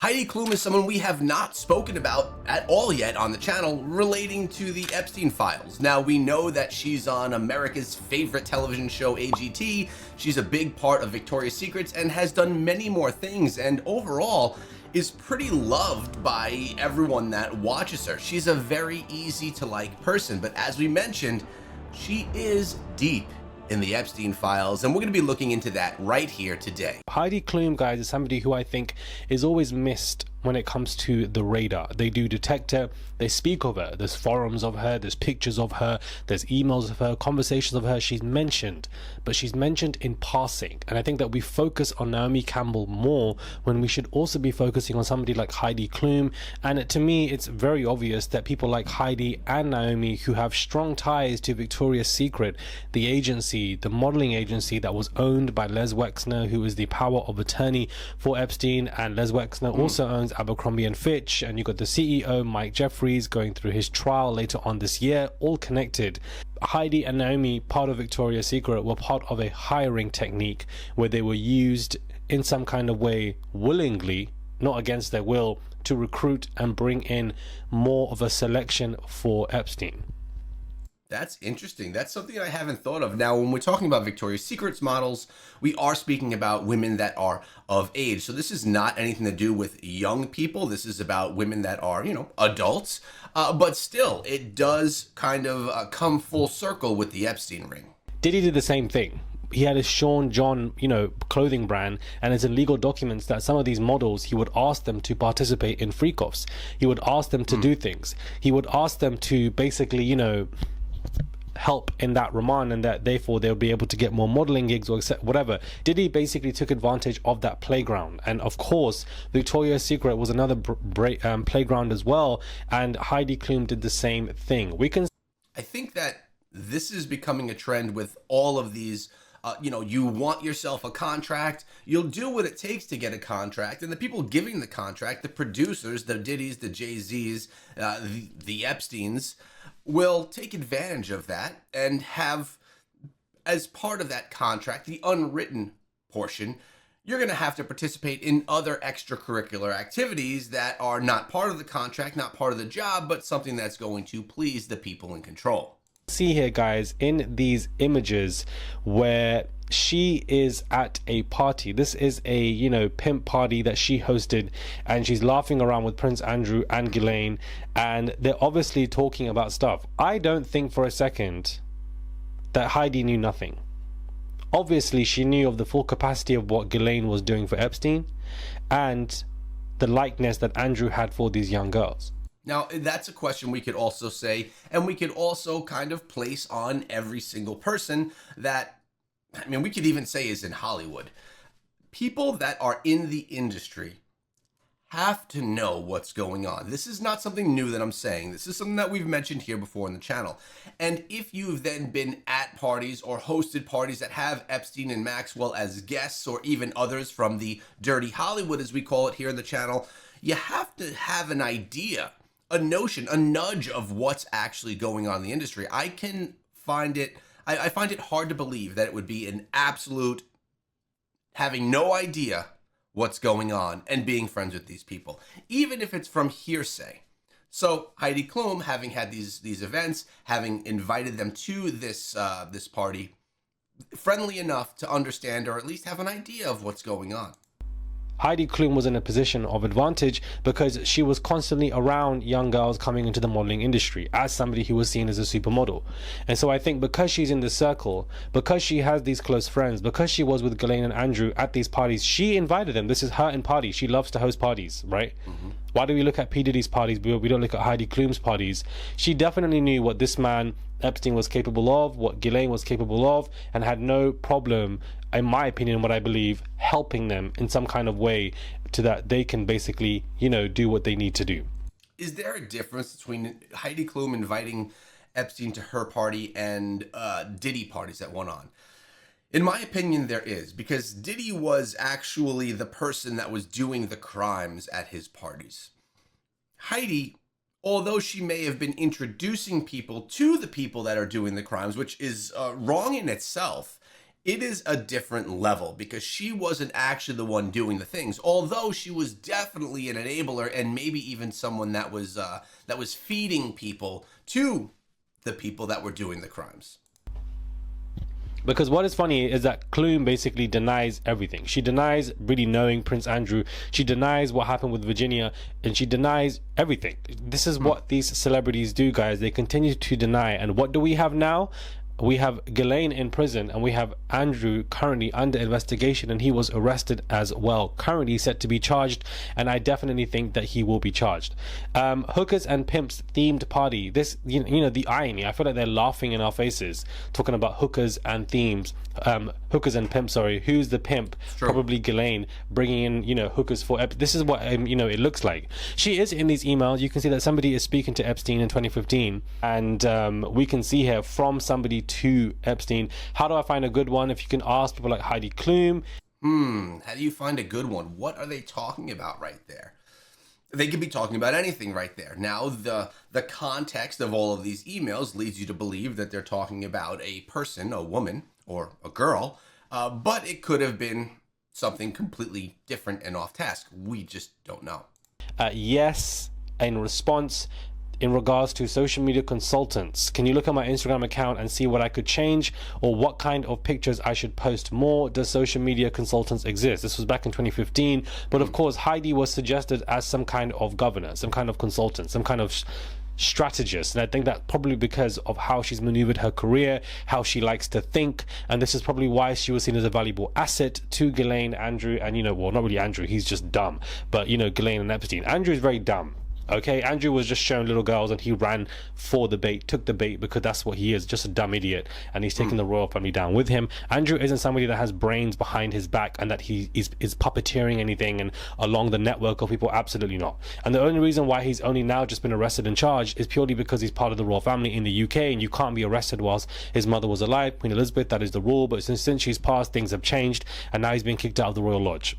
Heidi Klum is someone we have not spoken about at all yet on the channel relating to the Epstein files. Now, we know that she's on America's favorite television show, AGT. She's a big part of Victoria's Secrets and has done many more things, and overall is pretty loved by everyone that watches her. She's a very easy to like person, but as we mentioned, she is deep in the Epstein files, and we're going to be looking into that right here today. Heidi Klum, guys, is somebody who I think is always missed when it comes to the radar. They do detect her, they speak of her, there's forums of her, there's pictures of her, there's emails of her, conversations of her. She's mentioned, but she's mentioned in passing, and I think that we focus on Naomi Campbell more when we should also be focusing on somebody like Heidi Klum. And to me, it's very obvious that people like Heidi and Naomi, who have strong ties to Victoria's Secret, the agency, the modeling agency that was owned by Les Wexner, who is the power of attorney for Epstein, and Les Wexner also owns Abercrombie and Fitch, and you got the CEO Mike Jeffries going through his trial later on this year, all connected. Heidi and Naomi, part of Victoria's Secret, were part of a hiring technique where they were used in some kind of way willingly, not against their will, to recruit and bring in more of a selection for Epstein. That's interesting. That's something I haven't thought of. Now, when we're talking about Victoria's Secret's models, we are speaking about women that are of age. So this is not anything to do with young people. This is about women that are, adults. But still, it does kind of come full circle with the Epstein ring. Diddy did the same thing. He had a Sean John, clothing brand, and it's in legal documents that some of these models, he would ask them to participate in freak-offs. He would ask them to do things. He would ask them to basically, help in that remand, and that therefore they'll be able to get more modeling gigs or whatever. Diddy basically took advantage of that playground, and of course Victoria's Secret was another playground as well, and Heidi Klum did the same thing. I think that this is becoming a trend with all of these. You want yourself a contract, you'll do what it takes to get a contract, and the people giving the contract, the producers, the Diddys, the Jay-Z's, the Epsteins, will take advantage of that and have, as part of that contract, the unwritten portion, you're going to have to participate in other extracurricular activities that are not part of the contract, not part of the job, but something that's going to please the people in control. See here, guys, in these images where she is at a party. This is a pimp party that she hosted, and she's laughing around with Prince Andrew and Ghislaine, and they're obviously talking about stuff. I don't think for a second that Heidi knew nothing. Obviously she knew of the full capacity of what Ghislaine was doing for Epstein and the likeness that Andrew had for these young girls. Now, that's a question we could also say, and we could also kind of place on every single person that, we could even say is in Hollywood. People that are in the industry have to know what's going on. This is not something new that I'm saying. This is something that we've mentioned here before in the channel. And if you've then been at parties or hosted parties that have Epstein and Maxwell as guests, or even others from the dirty Hollywood, as we call it here in the channel, you have to have an idea, a notion, a nudge of what's actually going on in the industry. I find it hard to believe that it would be an absolute having no idea what's going on and being friends with these people, even if it's from hearsay. So Heidi Klum, having had these events, having invited them to this party, friendly enough to understand or at least have an idea of what's going on. Heidi Klum was in a position of advantage because she was constantly around young girls coming into the modeling industry as somebody who was seen as a supermodel. And so I think because she's in the circle, because she has these close friends, because she was with Ghislaine and Andrew at these parties, she invited them. This is her in party. She loves to host parties, right? Why do we look at P. Diddy's parties, but we don't look at Heidi Klum's parties? She definitely knew what this man Epstein was capable of, what Ghislaine was capable of, and had no problem, in my opinion, what I believe, helping them in some kind of way to that they can basically, do what they need to do. Is there a difference between Heidi Klum inviting Epstein to her party and Diddy parties that went on? In my opinion, there is, because Diddy was actually the person that was doing the crimes at his parties. Heidi, although she may have been introducing people to the people that are doing the crimes, which is wrong in itself, it is a different level because she wasn't actually the one doing the things, although she was definitely an enabler and maybe even someone that was feeding people to the people that were doing the crimes. Because what is funny is that Klum basically denies everything. She denies really knowing Prince Andrew. She denies what happened with Virginia, and she denies everything. This is what these celebrities do, guys. They continue to deny. And what do we have now? We have Ghislaine in prison, and we have Andrew currently under investigation, and he was arrested as well, currently set to be charged, and I definitely think that he will be charged. Hookers and pimps themed party. This, you know, the irony. I feel like they're laughing in our faces talking about hookers and themes. Hookers and pimps. Sorry, who's the pimp? Probably Ghislaine bringing in, you know, hookers for. This is what you know it looks like. She is in these emails. You can see that somebody is speaking to Epstein in 2015, and we can see here from somebody to Epstein. How do I find a good one? If you can ask people like Heidi Klum. How do you find a good one? What are they talking about right there? They could be talking about anything right there. Now, the context of all of these emails leads you to believe that they're talking about a person, a woman, or a girl, but it could have been something completely different and off task. We just don't know. Yes, in response, in regards to social media consultants, can you look at my Instagram account and see what I could change or what kind of pictures I should post more? Does social media consultants exist? This was back in 2015, but of course Heidi was suggested as some kind of governor, some kind of consultant, some kind of strategist, and I think that probably because of how she's maneuvered her career, how she likes to think, and this is probably why she was seen as a valuable asset to Ghislaine, Andrew, and, you know, well, not really Andrew, he's just dumb, but, you know, Ghislaine and Epstein. Andrew is very dumb. Okay, Andrew was just showing little girls and he ran for the bait, took the bait, because that's what he is, just a dumb idiot, and he's taking the royal family down with him. Andrew isn't somebody that has brains behind his back and that he is puppeteering anything and along the network of people. Absolutely not. And the only reason why he's only now just been arrested and charged is purely because he's part of the royal family in the UK, and you can't be arrested whilst his mother was alive, Queen Elizabeth. That is the rule, but since she's passed, things have changed, and now he's been kicked out of the Royal Lodge.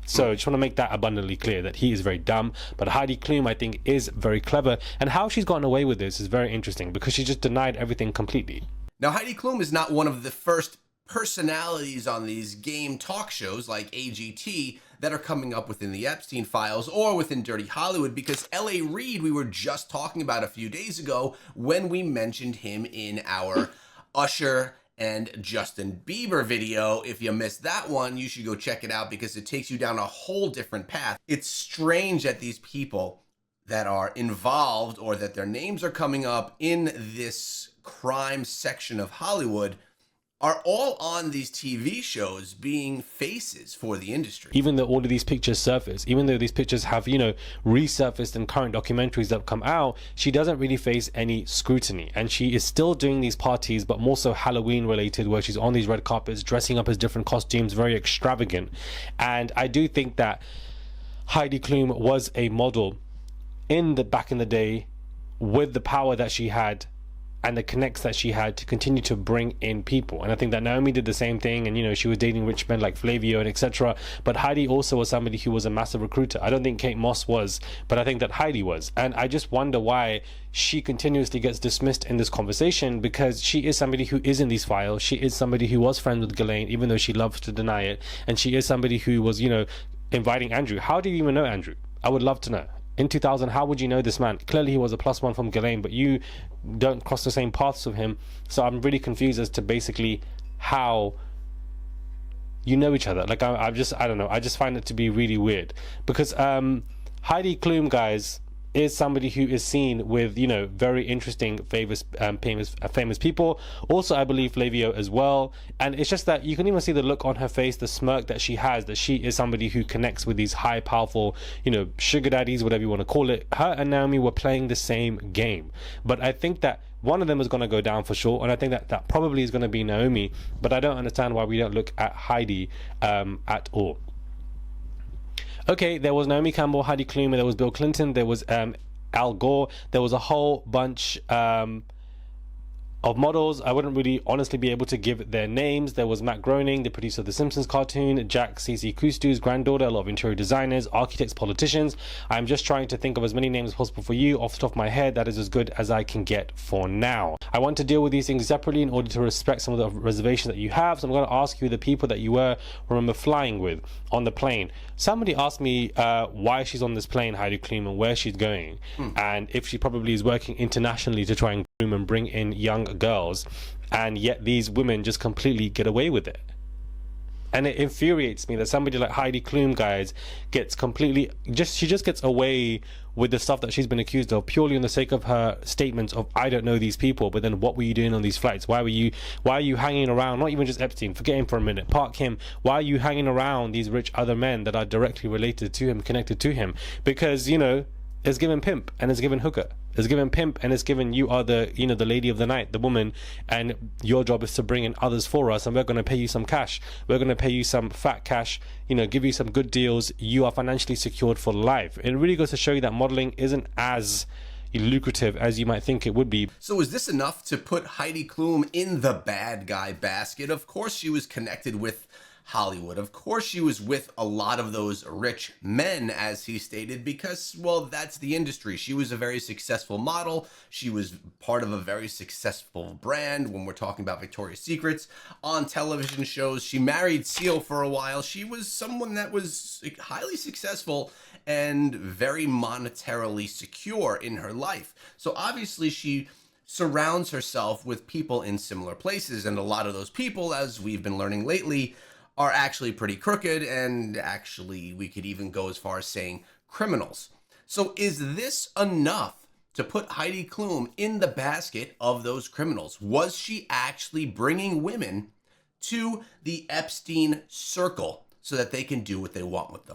So I just want to make that abundantly clear that he is very dumb, but Heidi Klum, I think, is very clever, and how she's gotten away with this is very interesting because she just denied everything completely. Now, Heidi Klum is not one of the first personalities on these game talk shows like AGT that are coming up within the Epstein files or within Dirty Hollywood, because L.A. Reid we were just talking about a few days ago when we mentioned him in our Usher and Justin Bieber video. If you missed that one, you should go check it out because it takes you down a whole different path. It's strange that these people that are involved or that their names are coming up in this crime section of Hollywood are all on these TV shows being faces for the industry. Even though all of these pictures surface, even though these pictures have, you know, resurfaced in current documentaries that have come out, she doesn't really face any scrutiny. And she is still doing these parties, but more so Halloween related, where she's on these red carpets, dressing up as different costumes, very extravagant. And I do think that Heidi Klum was a model back in the day with the power that she had and the connects that she had to continue to bring in people. And I think that Naomi did the same thing, and, you know, she was dating rich men like Flavio and etc. But Heidi also was somebody who was a massive recruiter. I don't think Kate Moss was, but I think that Heidi was. And I just wonder why she continuously gets dismissed in this conversation, because she is somebody who is in these files. She is somebody who was friends with Ghislaine, even though she loves to deny it. And she is somebody who was, you know, inviting Andrew. How do you even know Andrew? I would love to know. In 2000, how would you know this man? Clearly he was a +1 from Ghislaine, but you don't cross the same paths with him. So I'm really confused as to basically how you know each other. Like, I don't know. I just find it to be really weird, because Heidi Klum, guys, is somebody who is seen with, you know, very interesting famous people. Also, I believe Flavio as well. And it's just that you can even see the look on her face, the smirk that she has, that she is somebody who connects with these high, powerful, you know, sugar daddies, whatever you want to call it. Her and Naomi were playing the same game. But I think that one of them is going to go down for sure, and I think that probably is going to be Naomi. But I don't understand why we don't look at Heidi at all. Okay, there was Naomi Campbell, Heidi Klum, there was Bill Clinton, there was Al Gore, there was a whole bunch of models. I wouldn't really honestly be able to give their names. There was Matt Groening, the producer of the Simpsons cartoon, Jack Cece Cousteau's granddaughter, a lot of interior designers, architects, politicians. I'm just trying to think of as many names as possible for you off the top of my head. That is as good as I can get for now. I want to deal with these things separately in order to respect some of the reservations that you have. So I'm going to ask you the people that you remember flying with on the plane. Somebody asked me why she's on this plane, Heidi Klum, and where she's going, and if she probably is working internationally to try and groom and bring in young girls, and yet these women just completely get away with it. And it infuriates me that somebody like Heidi Klum, guys, gets completely she just gets away with the stuff that she's been accused of purely on the sake of her statements of, I don't know these people, but then what were you doing on these flights? Why are you hanging around? Not even just Epstein, forget him for a minute, park him. Why are you hanging around these rich other men that are directly related to him, connected to him? Because, it's given pimp and it's given hooker. It's given pimp and it's given, you are the the lady of the night, the woman, and your job is to bring in others for us, and we're going to pay you some cash. We're going to pay you some fat cash, give you some good deals. You are financially secured for life. It really goes to show you that modeling isn't as lucrative as you might think it would be. So is this enough to put Heidi Klum in the bad guy basket? Of course she was connected with Hollywood. Of course she was with a lot of those rich men, as he stated, because, well, that's the industry. She was a very successful model. She was part of a very successful brand when we're talking about Victoria's Secrets on television shows. She married Seal for a while. She was someone that was highly successful and very monetarily secure in her life. So obviously she surrounds herself with people in similar places, and a lot of those people, as we've been learning lately, are actually pretty crooked, and actually we could even go as far as saying criminals. So is this enough to put Heidi Klum in the basket of those criminals? Was she actually bringing women to the Epstein circle so that they can do what they want with them?